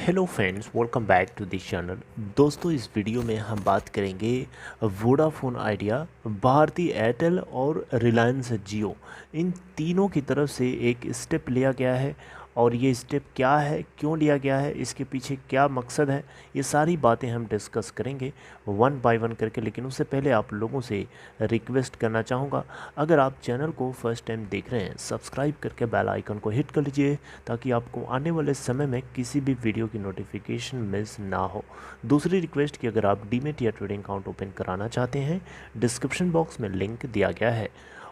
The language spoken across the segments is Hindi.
Hello friends, welcome back to this channel. दोस्तों, इस वीडियो में हम बात करेंगे वोडाफोन आइडिया, भारती एयरटेल और रिलायंस जियो, इन तीनों की तरफ से एक स्टेप लिया गया है। और ये स्टेप क्या है, क्यों लिया गया है, इसके पीछे क्या मकसद है, ये सारी बातें हम डिस्कस करेंगे वन बाय वन करके। लेकिन उससे पहले आप लोगों से रिक्वेस्ट करना चाहूँगा, अगर आप चैनल को फर्स्ट टाइम देख रहे हैं, सब्सक्राइब करके बेल आइकन को हिट कर लीजिए ताकि आपको आने वाले समय में किसी भी वीडियो की नोटिफिकेशन मिस ना हो। दूसरी रिक्वेस्ट कि अगर आप डीमेट या ट्रेडिंग अकाउंट ओपन कराना चाहते हैं, डिस्क्रिप्शन बॉक्स में लिंक दिया गया है।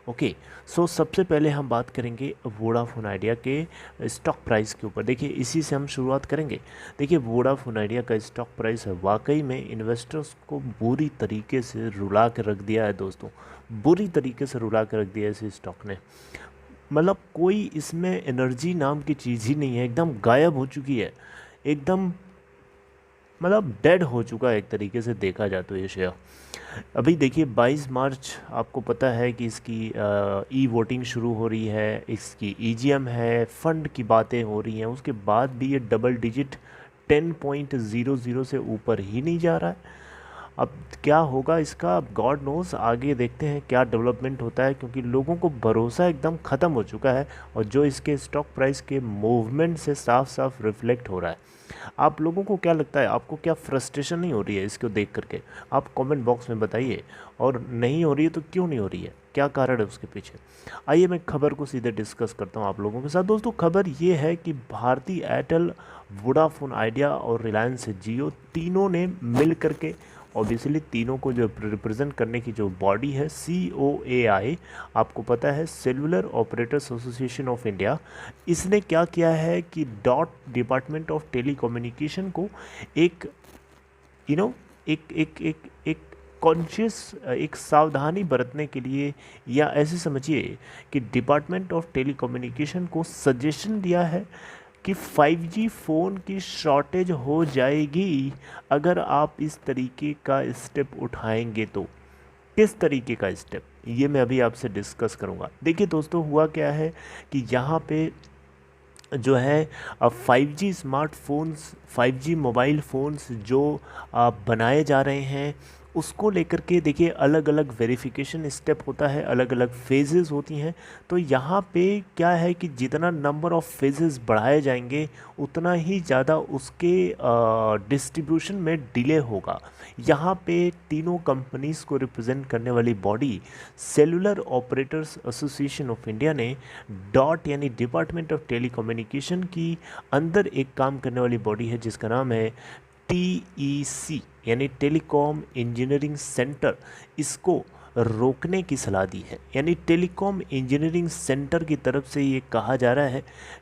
ओके, सो सबसे पहले हम बात करेंगे वोडाफोन आइडिया के स्टॉक प्राइस के ऊपर। देखिए, इसी से हम शुरुआत करेंगे। देखिए, वोडाफोन आइडिया का स्टॉक प्राइस है, वाकई में इन्वेस्टर्स को बुरी तरीके से रुला के रख दिया है दोस्तों, बुरी तरीके से रुला के रख दिया है इस स्टॉक ने। मतलब कोई इसमें एनर्जी नाम की चीज़ ही नहीं है, एकदम गायब हो चुकी है, एकदम मतलब डेड हो चुका है एक तरीके से देखा जाए तो ये शेयर। अभी देखिए 22 मार्च, आपको पता है कि इसकी ई वोटिंग शुरू हो रही है, इसकी ईजीएम है, फंड की बातें हो रही हैं, उसके बाद भी ये डबल डिजिट 10.00 से ऊपर ही नहीं जा रहा है। अब क्या होगा इसका, अब गॉड नोस, आगे देखते हैं क्या डेवलपमेंट होता है, क्योंकि लोगों को भरोसा एकदम ख़त्म हो चुका है और जो इसके स्टॉक प्राइस के मूवमेंट से साफ साफ रिफ्लेक्ट हो रहा है। आप लोगों को क्या लगता है, आपको क्या फ्रस्ट्रेशन नहीं हो रही है इसको देख करके? आप कमेंट बॉक्स में बताइए, और नहीं हो रही है तो क्यों नहीं हो रही है, क्या कारण है उसके पीछे। आइए मैं खबर को सीधे डिस्कस करता हूँ आप लोगों के साथ। दोस्तों, खबर ये है कि भारती एयरटेल, वोडाफोन आइडिया और रिलायंस जियो तीनों ने मिल करके, ऑब्वियसली तीनों को जो रिप्रेजेंट करने की जो बॉडी है COAI, आपको पता है cellular operators association of India, इसने क्या किया है कि डॉट डिपार्टमेंट ऑफ टेलीकम्युनिकेशन को एक यू नो एक एक एक एक कॉन्शियस, एक सावधानी बरतने के लिए, या ऐसे समझिए कि डिपार्टमेंट ऑफ टेलीकम्युनिकेशन को सजेशन दिया है कि 5G फ़ोन की शॉर्टेज हो जाएगी अगर आप इस तरीके का स्टेप उठाएंगे। तो किस तरीके का स्टेप, ये मैं अभी आपसे डिस्कस करूंगा। देखिए दोस्तों, हुआ क्या है कि यहाँ पे जो है 5G smartphones, 5G mobile phones जो बनाए जा रहे हैं, उसको लेकर के देखिए अलग अलग वेरिफिकेशन स्टेप होता है, अलग अलग फेजेस होती हैं। तो यहाँ पे क्या है कि जितना नंबर ऑफ़ फेजेस बढ़ाए जाएंगे उतना ही ज़्यादा उसके डिस्ट्रीब्यूशन में डिले होगा। यहाँ पे तीनों कंपनीज़ को रिप्रेजेंट करने वाली body cellular operators association of India ने डॉट यानी डिपार्टमेंट ऑफ टेलीकम्युनिकेशन की अंदर एक काम करने वाली बॉडी है जिसका नाम है TEC यानी टेलीकॉम इंजीनियरिंग सेंटर, इसको रोकने की सलाह दी है। यानी टेलीकॉम इंजीनियरिंग सेंटर की तरफ से ये कहा जा रहा है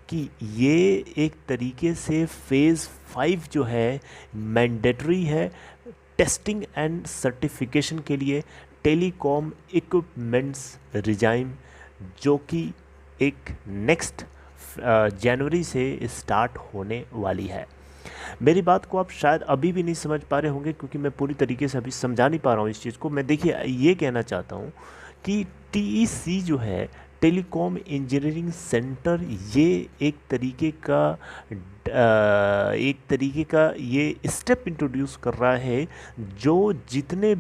कि ये एक तरीके से फेज़ 5 जो है मैंडेटरी है टेस्टिंग एंड सर्टिफिकेशन के लिए टेलीकॉम इक्विपमेंट्स रिजाइम, जो कि एक नेक्स्ट जनवरी से स्टार्ट होने वाली है। मेरी बात को आप शायद अभी भी नहीं समझ पा रहे होंगे क्योंकि मैं पूरी तरीके से अभी समझा नहीं पा रहा हूँ इस चीज़ को। मैं देखिए ये कहना चाहता हूँ कि TEC जो है टेलीकॉम इंजीनियरिंग सेंटर, ये एक तरीके का ये स्टेप इंट्रोड्यूस कर रहा है जो जितने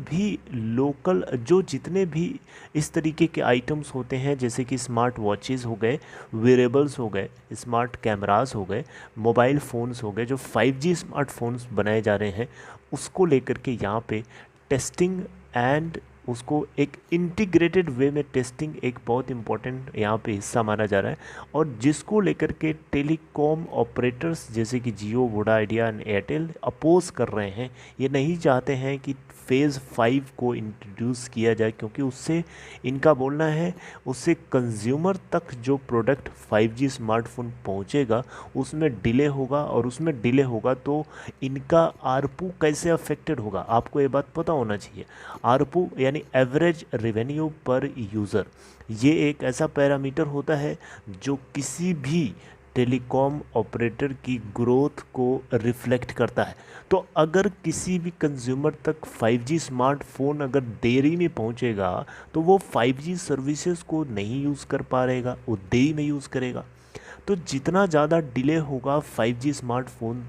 भी इस तरीके के आइटम्स होते हैं, जैसे कि स्मार्ट वॉचेस हो गए, वेरेबल्स हो गए, स्मार्ट कैमरास हो गए, मोबाइल फ़ोन्स हो गए, जो 5G स्मार्टफोन्स बनाए जा रहे हैं, उसको लेकर के यहाँ पे टेस्टिंग एंड उसको एक इंटीग्रेटेड वे में टेस्टिंग एक बहुत इंपॉर्टेंट यहाँ पे हिस्सा माना जा रहा है। और जिसको लेकर के टेलीकॉम ऑपरेटर्स जैसे कि Jio, Voda Idea and Airtel oppose कर रहे हैं। ये नहीं चाहते हैं कि फेज़ 5 को इंट्रोड्यूस किया जाए, क्योंकि उससे इनका बोलना है उससे कंज्यूमर तक जो प्रोडक्ट 5G स्मार्टफोन पहुँचेगा उसमें डिले होगा, और उसमें डिले होगा तो इनका आरपू कैसे अफेक्टेड होगा, आपको ये बात पता होना चाहिए। आरपू यानी एवरेज रेवेन्यू पर यूज़र, ये एक ऐसा पैरामीटर होता है जो किसी भी टेलीकॉम ऑपरेटर की ग्रोथ को रिफ्लेक्ट करता है। तो अगर किसी भी कंज्यूमर तक 5G स्मार्टफोन अगर देरी में पहुंचेगा तो वो 5G सर्विसेज को नहीं यूज़ कर पाएगा, वो देरी में यूज़ करेगा। तो जितना ज़्यादा डिले होगा 5G स्मार्टफोन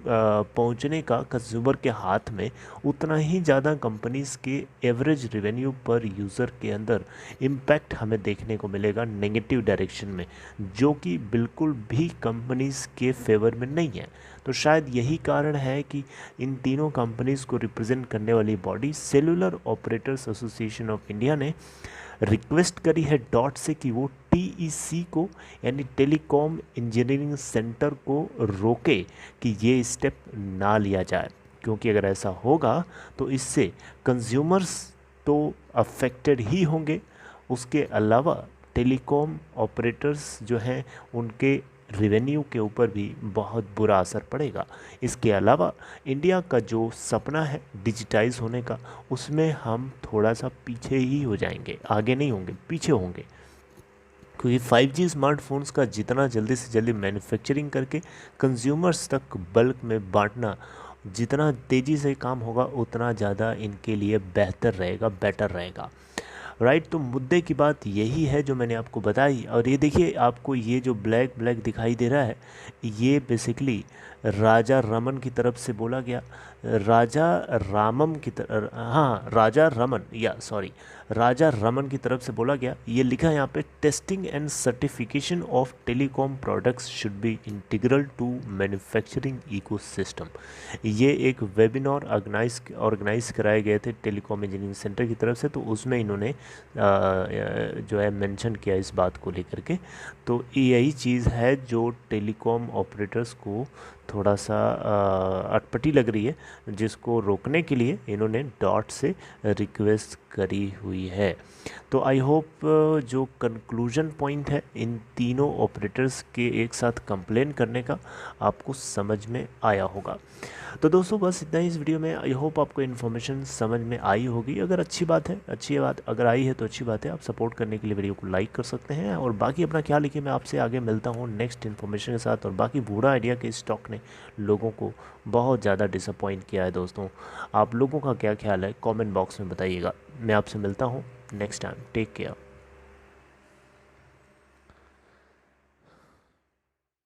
पहुंचने का कंज्यूमर के हाथ में, उतना ही ज़्यादा कंपनीज़ के एवरेज रेवेन्यू पर यूज़र के अंदर इम्पैक्ट हमें देखने को मिलेगा नेगेटिव डायरेक्शन में, जो कि बिल्कुल भी कंपनीज़ के फेवर में नहीं है। तो शायद यही कारण है कि इन तीनों कंपनीज़ को रिप्रेजेंट करने वाली body cellular operators association of India ने रिक्वेस्ट करी है डॉट से कि वो टीईसी को, यानी टेलीकॉम इंजीनियरिंग सेंटर को रोके कि ये स्टेप ना लिया जाए, क्योंकि अगर ऐसा होगा तो इससे कंज्यूमर्स तो अफेक्टेड ही होंगे, उसके अलावा टेलीकॉम ऑपरेटर्स जो हैं उनके रेवेन्यू के ऊपर भी बहुत बुरा असर पड़ेगा। इसके अलावा इंडिया का जो सपना है डिजिटाइज होने का, उसमें हम थोड़ा सा पीछे ही हो जाएंगे, आगे नहीं होंगे, पीछे होंगे, क्योंकि 5G स्मार्टफोन्स का जितना जल्दी से जल्दी मैन्युफैक्चरिंग करके कंज्यूमर्स तक बल्क में बांटना, जितना तेज़ी से काम होगा उतना ज़्यादा इनके लिए बेहतर रहेगा, बेटर रहेगा। राइट, तो मुद्दे की बात यही है जो मैंने आपको बताई। और ये देखिए, आपको ये जो ब्लैक ब्लैक दिखाई दे रहा है, ये बेसिकली राजा रमन की तरफ से बोला गया, राजा रामम की तरफ, हाँ राजा रमन, या सॉरी राजा रमन की तरफ से बोला गया। ये लिखा है यहाँ पे, testing and certification of telecom products should be integral to manufacturing ecosystem. ये एक वेबिनार ऑर्गेनाइज कराए गए थे टेलीकॉम इंजीनियरिंग सेंटर की तरफ से, तो उसमें इन्होंने जो है मेंशन किया इस बात को लेकर के। तो यही चीज़ है जो टेलीकॉम ऑपरेटर्स को थोड़ा सा अटपटी लग रही है, जिसको रोकने के लिए इन्होंने डॉट से रिक्वेस्ट करी हुई है। तो आई होप जो कंक्लूजन पॉइंट है इन तीनों ऑपरेटर्स के एक साथ कंप्लेन करने का आपको समझ में आया होगा। तो दोस्तों बस इतना ही इस वीडियो में। आई होप आपको इन्फॉर्मेशन समझ में आई होगी। अगर अच्छी बात अगर आई है तो अच्छी बात है। आप सपोर्ट करने के लिए वीडियो को लाइक कर सकते हैं, और बाकी अपना ख्याल रखिए। मैं आपसे आगे मिलता हूँ नेक्स्ट इन्फॉर्मेशन के साथ। और बाकी वोडा आइडिया के स्टॉक ने लोगों को बहुत ज़्यादा डिसअपॉइंट किया है। दोस्तों, आप लोगों का क्या ख्याल है कमेंट बॉक्स में बताइएगा। मैं आपसे मिलता हूँ नेक्स्ट टाइम। Take care.